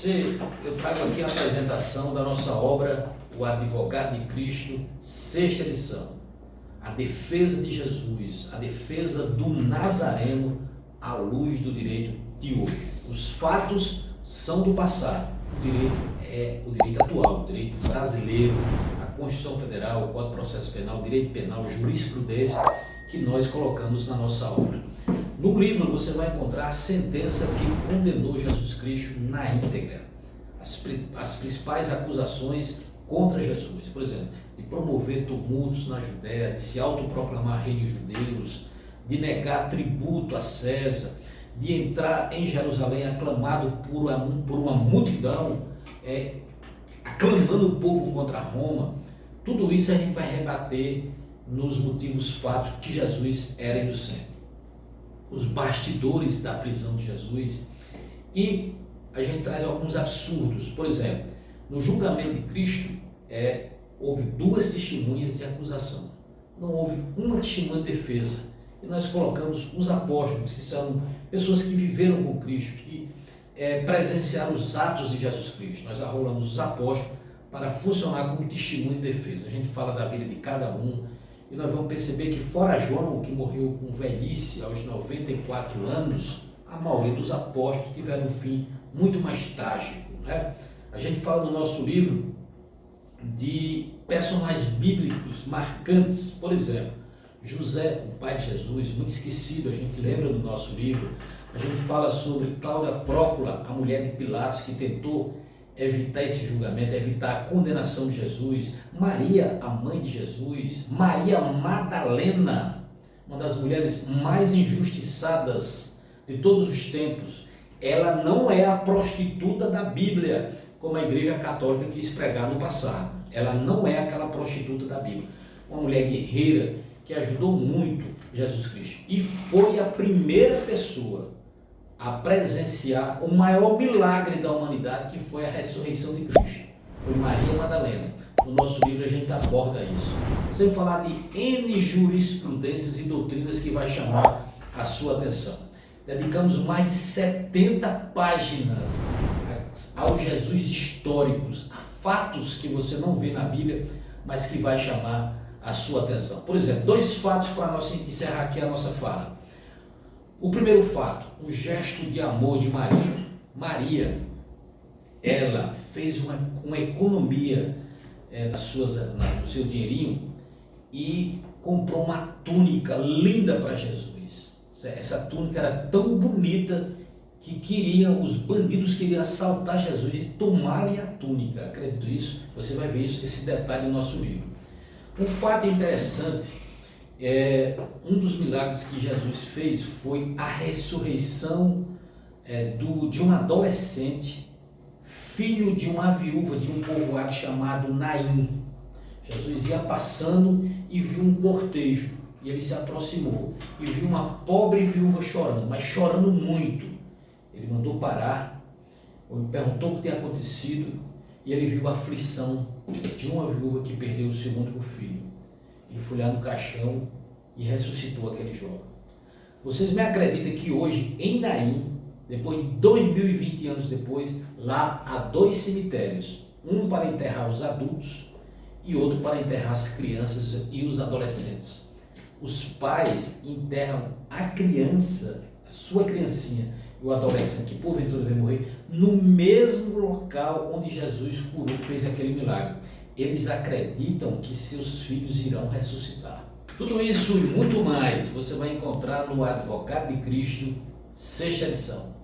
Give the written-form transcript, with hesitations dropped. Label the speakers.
Speaker 1: eu trago aqui a apresentação da nossa obra, O Advogado de Cristo, sexta edição. A defesa de Jesus, a defesa do Nazareno à luz do direito de hoje. Os fatos são do passado, o direito é o direito atual, o direito brasileiro, a Constituição Federal, o Código de Processo Penal, o direito penal, jurisprudência que nós colocamos na nossa obra. No livro você vai encontrar a sentença que condenou Jesus Cristo na íntegra, as principais acusações contra Jesus, por exemplo, de promover tumultos na Judéia, de se autoproclamar rei dos judeus, de negar tributo a César, de entrar em Jerusalém aclamado por uma multidão, aclamando o povo contra Roma. Tudo isso a gente vai rebater nos motivos fatos que Jesus era inocente. Os bastidores da prisão de Jesus, e a gente traz alguns absurdos. Por exemplo, no julgamento de Cristo houve duas testemunhas de acusação, não houve uma testemunha de defesa, e nós colocamos os apóstolos, que são pessoas que viveram com Cristo, que presenciaram os atos de Jesus Cristo. Nós arrolamos os apóstolos para funcionar como testemunho de defesa. A gente fala da vida de cada um, e nós vamos perceber que, fora João, que morreu com velhice aos 94 anos, a maioria dos apóstolos tiveram um fim muito mais trágico, né? A gente fala no nosso livro de personagens bíblicos marcantes. Por exemplo, José, o pai de Jesus, muito esquecido, a gente lembra no nosso livro. A gente fala sobre Cláudia Prócula, a mulher de Pilatos, que tentou evitar esse julgamento, evitar a condenação de Jesus. Maria, a mãe de Jesus. Maria Madalena, uma das mulheres mais injustiçadas de todos os tempos. Ela não é a prostituta da Bíblia, como a Igreja Católica quis pregar no passado. Ela não é aquela prostituta da Bíblia. Uma mulher guerreira que ajudou muito Jesus Cristo. E foi a primeira pessoa a presenciar o maior milagre da humanidade, que foi a ressurreição de Cristo. Foi Maria Madalena. No nosso livro a gente aborda isso. Sem falar de N jurisprudências e doutrinas que vai chamar a sua atenção. Dedicamos mais de 70 páginas aos Jesus históricos, a fatos que você não vê na Bíblia, mas que vai chamar a sua atenção. Por exemplo, dois fatos para nós encerrar aqui a nossa fala. O primeiro fato, o gesto de amor de Maria. Maria, ela fez uma economia no seu dinheirinho e comprou uma túnica linda para Jesus. Essa túnica era tão bonita que os bandidos queriam assaltar Jesus e tomar-lhe a túnica. Acredito isso? Você vai ver esse detalhe no nosso livro. Um fato interessante, um dos milagres que Jesus fez foi a ressurreição de um adolescente, filho de uma viúva de um povoado chamado Naim. Jesus ia passando e viu um cortejo, e ele se aproximou e viu uma pobre viúva chorando, mas chorando muito. Ele mandou parar, perguntou o que tinha acontecido, e ele viu a aflição de uma viúva que perdeu o seu único filho. Ele foi lá no caixão e ressuscitou aquele jovem. Vocês me acreditam que hoje, em Naim, depois de 2020 anos depois, lá há dois cemitérios, um para enterrar os adultos e outro para enterrar as crianças e os adolescentes. Os pais enterram a criança, a sua criancinha, e o adolescente que porventura vai morrer, no mesmo local onde Jesus curou, fez aquele milagre. Eles acreditam que seus filhos irão ressuscitar. Tudo isso e muito mais você vai encontrar no Advogado de Cristo, sexta edição.